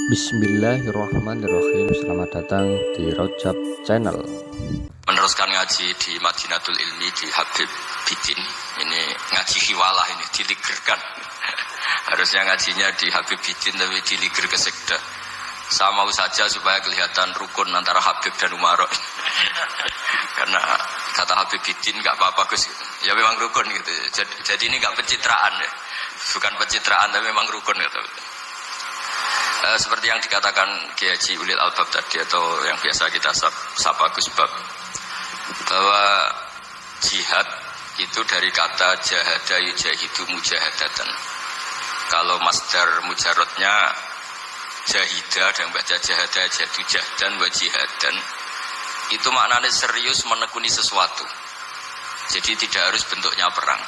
Bismillahirrahmanirrahim. Selamat datang di Rojab Channel. Meneruskan ngaji di Madinatul Ilmi di Habib Bidin. Ini ngaji hiwalah, ini diligerkan. Harusnya ngajinya di Habib Bidin tapi diliger ke sekda. Saya mau saja supaya kelihatan rukun antara Habib dan Umarok. Karena kata Habib Bidin nggak apa-apa Gus. Ya memang rukun gitu. Jadi ini nggak pencitraan ya. Bukan pencitraan tapi memang rukun gitu. Seperti yang dikatakan Kiai Haji Ulil Albab tadi, atau yang biasa kita sapa Gus Bab, bahwa jihad itu dari kata jahada yujahidu mujahadatan. Kalau masdar mujarrodnya jahida dan baca jahada jahadu jahdan wa jihadan, itu maknanya serius menekuni sesuatu. Jadi tidak harus bentuknya perang.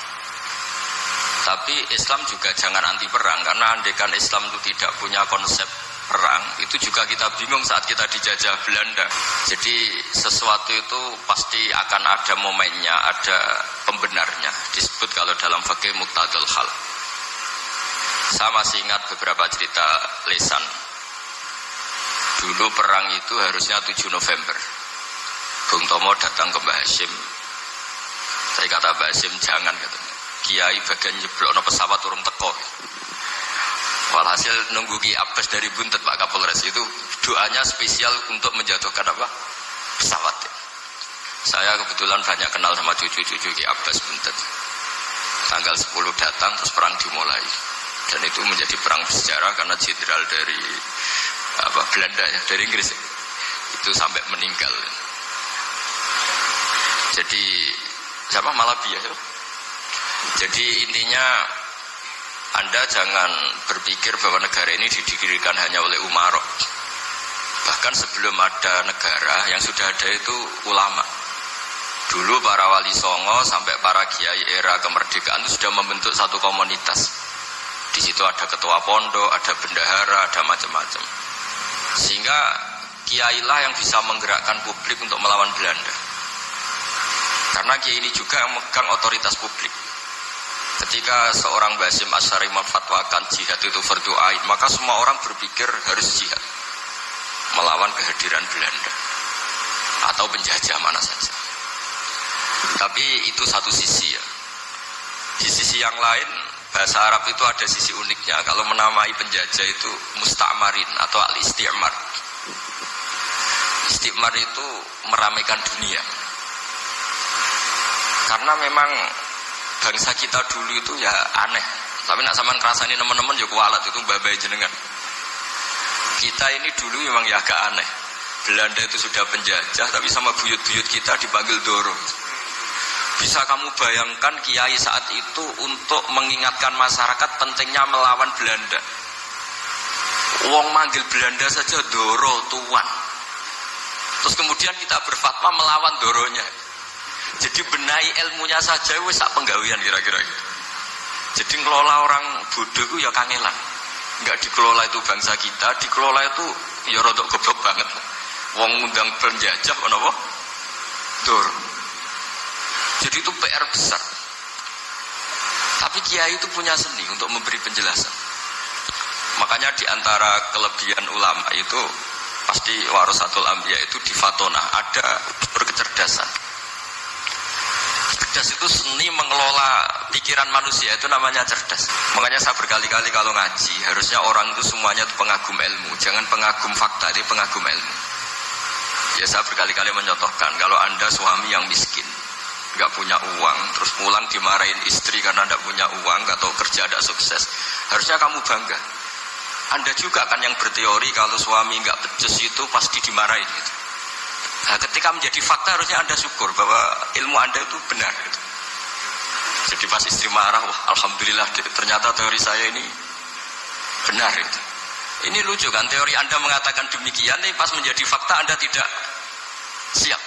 Tapi Islam juga jangan anti perang, karena andaikan Islam itu tidak punya konsep perang, itu juga kita bingung saat kita dijajah Belanda. Jadi sesuatu itu pasti akan ada momennya, ada pembenarnya. Disebut kalau dalam fikih muqtadul hal. Saya masih ingat beberapa cerita lesan. Dulu perang itu harusnya 7 November. Bung Tomo datang ke Mbah Hashim. Saya kata Mbah Hashim jangan katanya. Kiai bagian nyeblokno pesawat urung teko. Walhasil nunggu Ki Abbas dari Buntet Pak Kapolres itu doanya spesial untuk menjatuhkan apa? Pesawat. Saya kebetulan banyak kenal sama cucu-cucu Ki Abbas Buntet. Tanggal 10 datang terus perang dimulai. Dan itu menjadi perang bersejarah karena jenderal dari Belanda ya, dari Inggris. Itu sampai meninggal. Jadi siapa Malabi ya? Jadi intinya Anda jangan berpikir bahwa negara ini didirikan hanya oleh umarok. Bahkan sebelum ada negara, yang sudah ada itu ulama. Dulu para wali songo sampai para kiai era kemerdekaan itu sudah membentuk satu komunitas. Di situ ada ketua pondok, ada bendahara, ada macam-macam. Sehingga kiailah yang bisa menggerakkan publik untuk melawan Belanda. Karena kiai ini juga yang megang otoritas publik. Ketika seorang Basim Asy'ari memfatwakan jihad itu fardhu ain, maka semua orang berpikir harus jihad melawan kehadiran Belanda atau penjajah mana saja. Tapi itu satu sisi ya. Di sisi yang lain, bahasa Arab itu ada sisi uniknya. Kalau menamai penjajah itu musta'marin atau al-istimar. Istimar itu meramaikan dunia. Karena memang bangsa kita dulu itu ya aneh. Tapi nak sampean ngrasani teman-teman ya kualat itu babai jenengan. Kita ini dulu memang ya agak aneh. Belanda itu sudah penjajah tapi sama buyut-buyut kita dipanggil Doro. Bisa kamu bayangkan kiai saat itu untuk mengingatkan masyarakat pentingnya melawan Belanda. Wong manggil Belanda saja Doro tuan. Terus kemudian kita berfatwa melawan Doronya. Jadi benahi ilmunya saja wis sak penggawean kira-kira. Jadi ngelola orang bodoh itu ya kangelan. Enggak dikelola itu bangsa kita, dikelola itu ya rodok goblok banget. Wong ngundang penjajah kenapa? Dur. Jadi itu PR besar. Tapi kiai itu punya seni untuk memberi penjelasan. Makanya di antara kelebihan ulama itu pasti warasatul anbiya itu di fatona ada berkecerdasan. Cerdas itu seni mengelola pikiran manusia, itu namanya cerdas. Makanya saya berkali-kali kalau ngaji, harusnya orang itu semuanya itu pengagum ilmu. Jangan pengagum fakta, ini pengagum ilmu. Ya saya berkali-kali mencontohkan, kalau Anda suami yang miskin, nggak punya uang, terus pulang dimarahin istri karena nggak punya uang, atau kerja tidak sukses, harusnya kamu bangga. Anda juga kan yang berteori kalau suami nggak becus itu pasti dimarahin gitu. Nah, ketika menjadi fakta harusnya Anda syukur bahwa ilmu Anda itu benar gitu. Jadi pas istri marah, wah alhamdulillah ternyata teori saya ini benar gitu. Ini lucu kan, teori Anda mengatakan demikian, tapi pas menjadi fakta Anda tidak siap.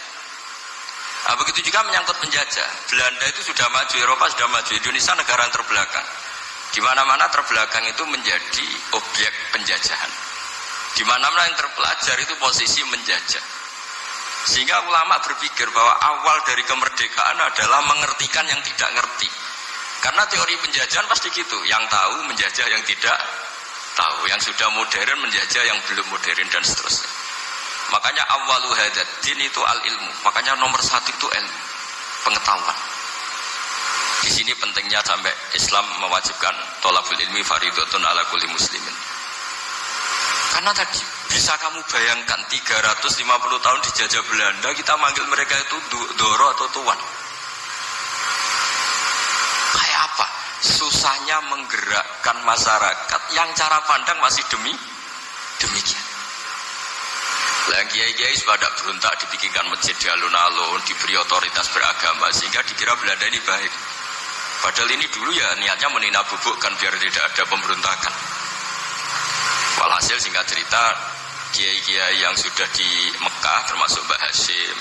Nah, begitu juga menyangkut penjajah. Belanda itu sudah maju, Eropa sudah maju, Indonesia negara yang terbelakang. Di mana-mana terbelakang itu menjadi objek penjajahan. Di mana-mana yang terpelajar itu posisi menjajah. Sehingga ulama berpikir bahwa awal dari kemerdekaan adalah mengertikan yang tidak ngerti. Karena teori penjajahan pasti gitu, yang tahu menjajah yang tidak tahu. Yang sudah modern menjajah yang belum modern dan seterusnya. Makanya awwalu hadzal din itu al-ilmu. Makanya nomor satu itu ilmu, pengetahuan. Di sini pentingnya sampai Islam mewajibkan thalabul ilmi fardhatun ala kulli muslimin. Karena tadi bisa kamu bayangkan 350 tahun dijajah Belanda, kita manggil mereka itu doro atau tuan. Kayak apa? Susahnya menggerakkan masyarakat yang cara pandang masih demikian. Lah kiai-kiai sudah berontak dibikinkan masjid di alun-alun, diberi otoritas beragama sehingga dikira Belanda ini baik. Padahal ini dulu ya niatnya menina bubukkan biar tidak ada pemberontakan. Walhasil singkat cerita, kiai-kiai yang sudah di Mekah termasuk Mbah Hasyim,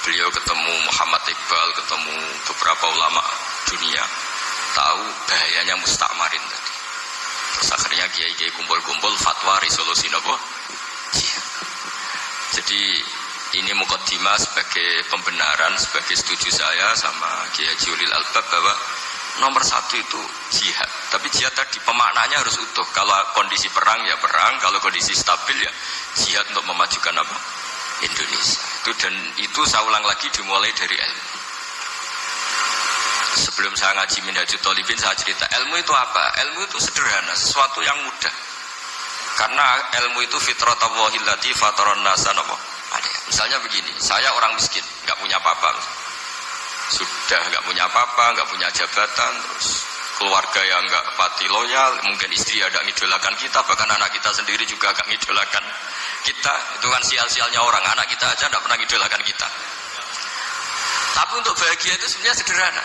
beliau ketemu Muhammad Iqbal, ketemu beberapa ulama dunia, tahu bahayanya mustakmarin tadi. Terus akhirnya kiai-kiai kumpul-kumpul fatwa resolusi nopo. Jadi ini mukaddimah sebagai pembenaran, sebagai setuju saya sama Kiai Julil Albab bahwa nomor satu itu jihad. Tapi jihad tadi pemaknanya harus utuh. Kalau kondisi perang ya perang, kalau kondisi stabil ya jihad untuk memajukan apa? Indonesia. Itu saya ulang lagi dimulai dari ilmu. Sebelum saya ngaji Minhajul Thalibin saya cerita ilmu itu apa? Ilmu itu sederhana, sesuatu yang mudah. Karena ilmu itu fitratallahi allati fataran nasa napa? Misalnya begini, saya orang miskin, nggak punya apa-apa. Sudah nggak punya apa-apa, nggak punya jabatan, terus keluarga yang nggak pati loyal, mungkin istri ada ngidolakan kita, bahkan anak kita sendiri juga nggak ngidolakan kita. Itu kan sial-sialnya orang, anak kita aja nggak pernah ngidolakan kita. Tapi untuk bahagia itu sebenarnya sederhana.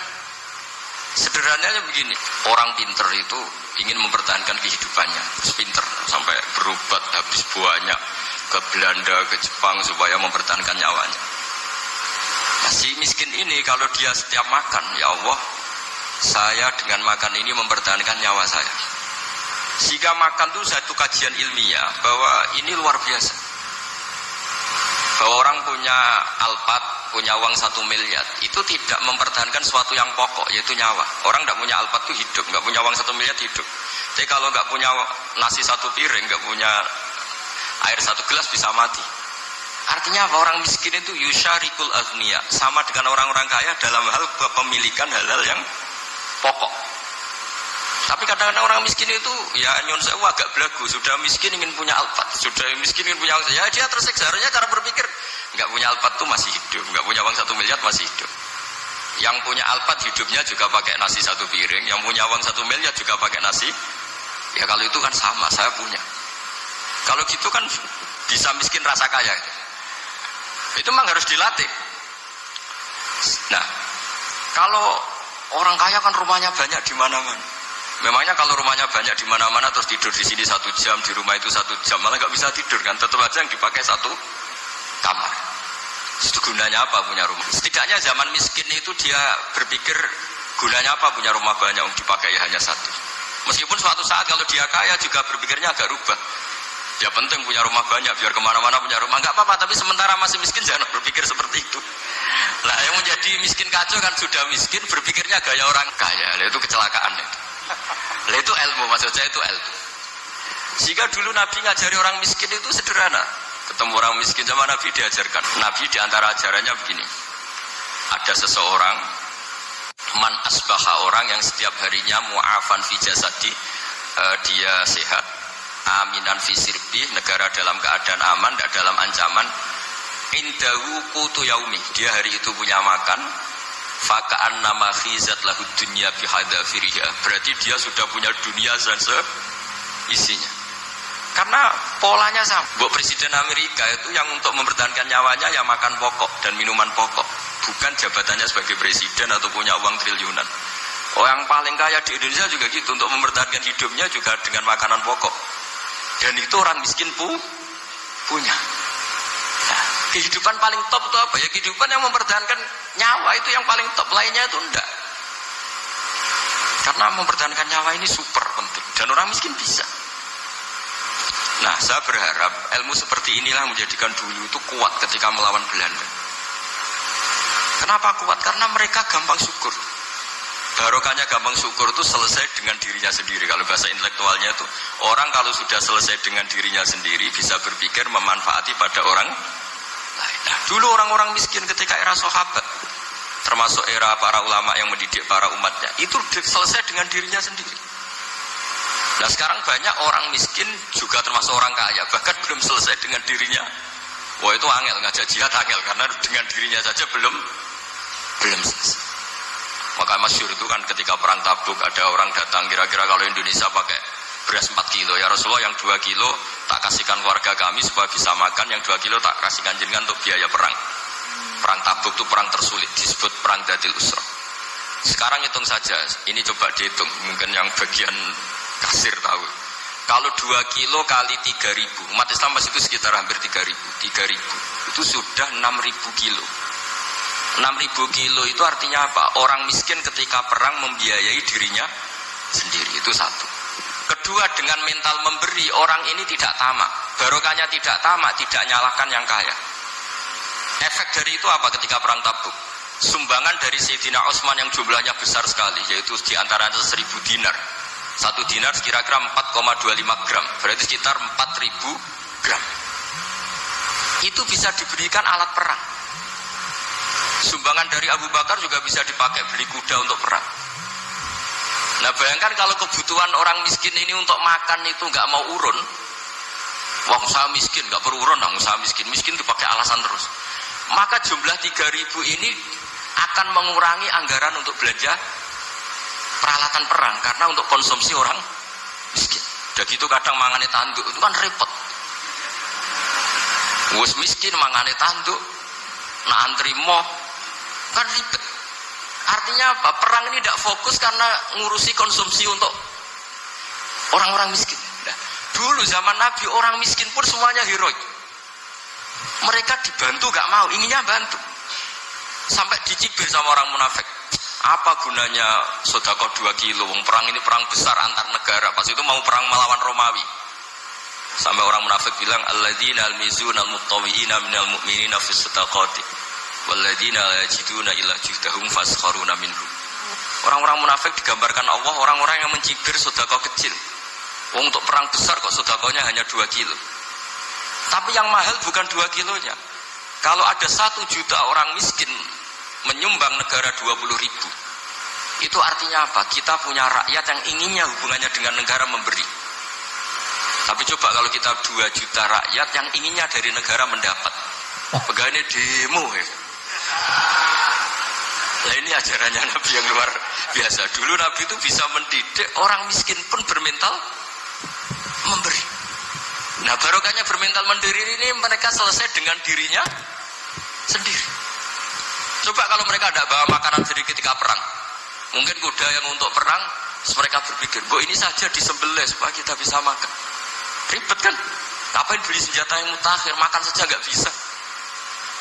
Sederhananya begini, orang pinter itu ingin mempertahankan kehidupannya, terus pinter sampai berobat habis banyak ke Belanda, ke Jepang supaya mempertahankan nyawanya. Nah, si miskin ini kalau dia setiap makan, ya Allah, saya dengan makan ini mempertahankan nyawa saya. Sehingga makan itu satu kajian ilmiah bahwa ini luar biasa. Bahwa orang punya Alphard, punya uang 1 miliar, itu tidak mempertahankan sesuatu yang pokok, yaitu nyawa. Orang tidak punya Alphard itu hidup, nggak punya uang 1 miliar hidup. Tapi kalau nggak punya nasi 1 piring, nggak punya air 1 gelas bisa mati. Artinya apa? Orang miskin itu yusyarikul aghniya, sama dengan orang-orang kaya dalam hal kepemilikan hal-hal yang pokok. Tapi kadang-kadang orang miskin itu ya nyon sewu agak belagu, sudah miskin ingin punya Alphard, sudah miskin ingin punya uang, ya dia tersiksa. Harusnya cara berpikir nggak punya Alphard tuh masih hidup, nggak punya uang 1 miliar masih hidup. Yang punya Alphard hidupnya juga pakai nasi 1 piring, yang punya uang 1 miliar juga pakai nasi. Ya kalau itu kan sama, saya punya. Kalau gitu kan bisa miskin rasa kaya. Itu memang harus dilatih. Nah, kalau orang kaya kan rumahnya banyak di mana-mana. Memangnya kalau rumahnya banyak di mana-mana terus tidur di sini 1 jam, di rumah itu 1 jam, malah nggak bisa tidur kan? Tetap aja yang dipakai 1 kamar. Itu gunanya apa punya rumah? Setidaknya zaman miskin itu dia berpikir gunanya apa punya rumah banyak yang dipakai hanya 1. Meskipun suatu saat kalau dia kaya juga berpikirnya agak rubah. Ya penting punya rumah banyak biar kemana-mana punya rumah, nggak apa-apa. Tapi sementara masih miskin jangan berpikir seperti itu. Nah yang menjadi miskin kacau kan sudah miskin berpikirnya gaya orang kaya. Nah, itu kecelakaan itu. Nah, itu ilmu, maksud saya itu ilmu. Jika dulu Nabi ngajari orang miskin itu sederhana. Ketemu orang miskin sama Nabi diajarkan. Nabi diantara ajarannya begini. Ada seseorang man asbaha, orang yang setiap harinya mu'afan fi jasadi, dia sehat, aminan fi sirbi, negara dalam keadaan aman, tidak dalam ancaman, indahu qutu yaumi, dia hari itu punya makan, faka'an nama khizat lahu dunya bihadzafiriha, berarti dia sudah punya dunia dan isinya. Karena polanya sama. Buat Presiden Amerika itu yang untuk mempertahankan nyawanya ya makan pokok dan minuman pokok, bukan jabatannya sebagai presiden atau punya uang triliunan. Yang paling kaya di Indonesia juga gitu, untuk mempertahankan hidupnya juga dengan makanan pokok. Dan itu orang miskin punya. Nah, kehidupan paling top itu apa? Ya kehidupan yang mempertahankan nyawa itu yang paling top, lainnya itu enggak. Karena mempertahankan nyawa ini super penting dan orang miskin bisa. Nah, saya berharap ilmu seperti inilah menjadikan dulu itu kuat ketika melawan Belanda. Kenapa kuat? Karena mereka gampang syukur. Barokahnya gampang syukur itu selesai dengan dirinya sendiri. Kalau bahasa intelektualnya itu, orang kalau sudah selesai dengan dirinya sendiri bisa berpikir memanfaati pada orang lain. Nah, dulu orang-orang miskin ketika era sahabat, termasuk era para ulama yang mendidik para umatnya, itu selesai dengan dirinya sendiri. Nah sekarang banyak orang miskin juga termasuk orang kaya, bahkan belum selesai dengan dirinya. Wah itu angel, ngajak jihad angel, karena dengan dirinya saja belum selesai. Maka masyhur itu kan ketika perang Tabuk ada orang datang, kira-kira kalau Indonesia pakai beras 4 kilo, ya Rasulullah yang 2 kilo tak kasihkan keluarga kami supaya bisa makan, yang 2 kilo tak kasihkan jenengan untuk biaya perang. Perang Tabuk itu perang tersulit, disebut perang Dzil Usra. Sekarang hitung saja, ini coba dihitung, mungkin yang bagian kasir tahu. Kalau 2 kilo kali 3.000, umat Islam masih itu sekitar hampir 3.000 itu sudah 6.000 kilo. 6.000 kilo itu artinya apa? Orang miskin ketika perang membiayai dirinya sendiri, itu satu. Kedua, dengan mental memberi, orang ini tidak tamak. Barokahnya tidak tamak, tidak nyalahkan yang kaya. Efek dari itu apa ketika perang Tabuk? Sumbangan dari Sayyidina Utsman yang jumlahnya besar sekali, yaitu diantaranya 1.000 dinar. 1 dinar kira-kira 4,25 gram, berarti sekitar 4.000 gram. Itu bisa diberikan alat perang. Sumbangan dari Abu Bakar juga bisa dipakai beli kuda untuk perang. Nah bayangkan kalau kebutuhan orang miskin ini untuk makan itu nggak mau urun. Wah usaha miskin, nggak perlu urun dong, usaha miskin dipakai alasan terus. Maka jumlah 3.000 ini akan mengurangi anggaran untuk belanja peralatan perang, karena untuk konsumsi orang miskin. Udah gitu kadang mangane tanduk, itu kan repot. Wes miskin mangane tanduk, nah antri moh, kan ribet. Artinya apa? Perang ini tidak fokus karena ngurusi konsumsi untuk orang-orang miskin. Nah, dulu zaman Nabi orang miskin pun semuanya heroik. Mereka dibantu gak mau, inginnya bantu. Sampai dicibir sama orang munafik. Apa gunanya sedekah 2 kilo? Perang ini perang besar antar negara. Pas itu mau perang melawan Romawi. Sampai orang munafik bilang, alladzina almizuna almuttawwi'ina minal mu'minina fis sadaqati walladzina la yajiduna illa juhdahum faskharuna minhum. Orang-orang munafik digambarkan Allah orang-orang yang mencibir sedekah kecil. Untuk perang besar kok sedekahnya hanya 2 kilo. Tapi yang mahal bukan 2 kilonya. Kalau ada 1 juta orang miskin menyumbang negara 20.000, itu artinya apa? Kita punya rakyat yang inginnya hubungannya dengan negara memberi. Tapi coba kalau kita 2 juta rakyat yang inginnya dari negara mendapat, pegawai demo ya. Nah ini ajarannya Nabi yang luar biasa. Dulu Nabi itu bisa mendidik orang miskin pun bermental memberi. Nah barokahnya bermental mandiri ini mereka selesai dengan dirinya sendiri. Coba kalau mereka tidak bawa makanan sendiri ketika perang, mungkin kuda yang untuk perang, mereka berpikir, ini saja disembelih supaya kita bisa makan. Ribet kan? Ngapain beli senjata yang mutakhir, makan saja nggak bisa.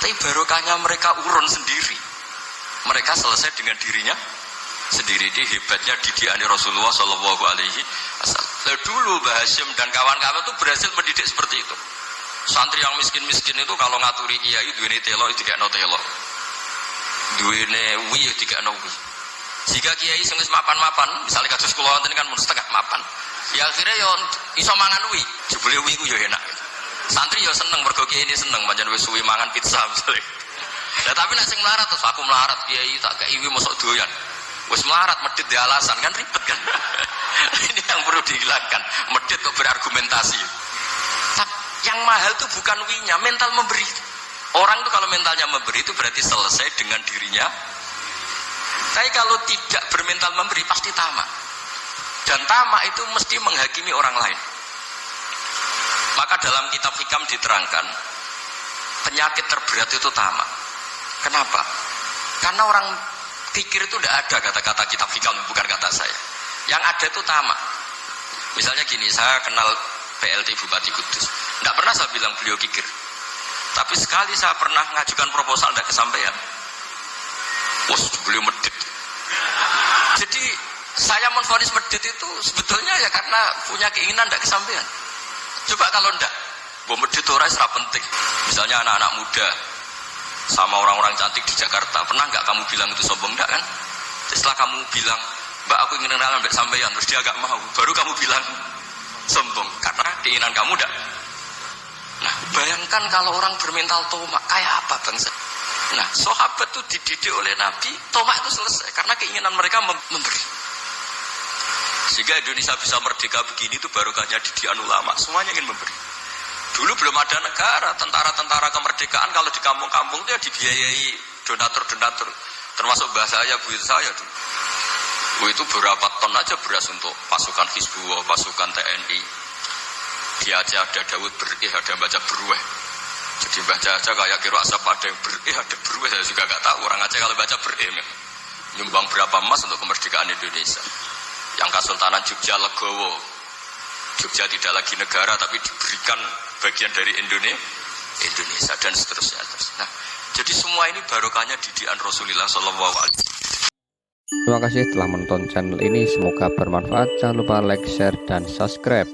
Tapi barokahnya mereka urun sendiri. Mereka selesai dengan dirinya sendiri. Ini hebatnya didikan Rasulullah Shallallahu Alaihi Wasallam. Dulu Mbah Hasyim dan kawan-kawan itu berhasil mendidik seperti itu. Santri yang miskin-miskin itu kalau ngaturi kiai duwene telo itu kayak no telo. Duwene wi itu kayak no wi. Jika kiai sing wis mapan-mapan, misalnya kados kula wonten kan mun setengah mapan. Ya akhirnya yo iso mangan wi. Jebule wi ku yo enak. Santri yo seneng mergo kiai ini seneng pancen wis suwi mangan pizza misalnya. Lah tapi nek sing melarat terus aku melarat kiai tak kei wi mosok doyan. Wis melarat medhit di alasan kan ribet kan. Ini yang perlu dihilangkan. Medhit kok berargumentasi. Yang mahal itu bukan winya, mental memberi. Orang itu kalau mentalnya memberi itu berarti selesai dengan dirinya. Tapi kalau tidak bermental memberi pasti tamak. Dan tamak itu mesti menghakimi orang lain. Maka dalam kitab Hikam diterangkan penyakit terberat itu tamak. Kenapa? Karena orang pikir itu tidak ada kata-kata kitab Hikam, bukan kata saya. Yang ada itu tamak. Misalnya gini, saya kenal PLT Bupati Kudus. Tidak pernah saya bilang beliau kikir. Tapi sekali saya pernah ngajukan proposal tidak kesampaian. Wah, beliau medit. Jadi saya menvonis medit itu sebetulnya ya karena punya keinginan tidak kesampaian. Coba kalau tidak, medit itu orang serap penting. Misalnya anak-anak muda sama orang-orang cantik di Jakarta, pernah nggak kamu bilang itu sombong? Enggak kan? Setelah kamu bilang, Mbak aku ingin kenalan Mbak sampeyan, terus dia agak mau, baru kamu bilang sombong karena keinginan kamu enggak. Nah, bayangkan kalau orang bermental tomak kayak apa bangsa. Nah, sahabat itu dididik oleh Nabi, tomak itu selesai karena keinginan mereka memberi. Sehingga Indonesia bisa merdeka begini itu barokahnya didikan ulama, semuanya ingin memberi. Dulu belum ada negara, tentara-tentara kemerdekaan kalau di kampung-kampung itu ya dibiayai donatur-donatur. Termasuk bahasa saya, bu saya dulu. Itu berapa ton aja beras untuk pasukan Hizbullah, pasukan TNI. Di Aceh ada Daud berih, ada yang baca berueh. Jadi baca aja kayak kira asap ada yang berih, ada berueh. Saya juga gak tahu orang Aceh kalau baca berih. Nyumbang berapa emas untuk kemerdekaan Indonesia. Yang Kesultanan Jogja Legowo. Jogja tidak lagi negara tapi diberikan bagian dari Indonesia dan seterusnya. Nah, jadi semua ini barokahnya didikan Rasulullah SAW. Terima kasih telah menonton channel ini, semoga bermanfaat. Jangan lupa like, share, dan subscribe.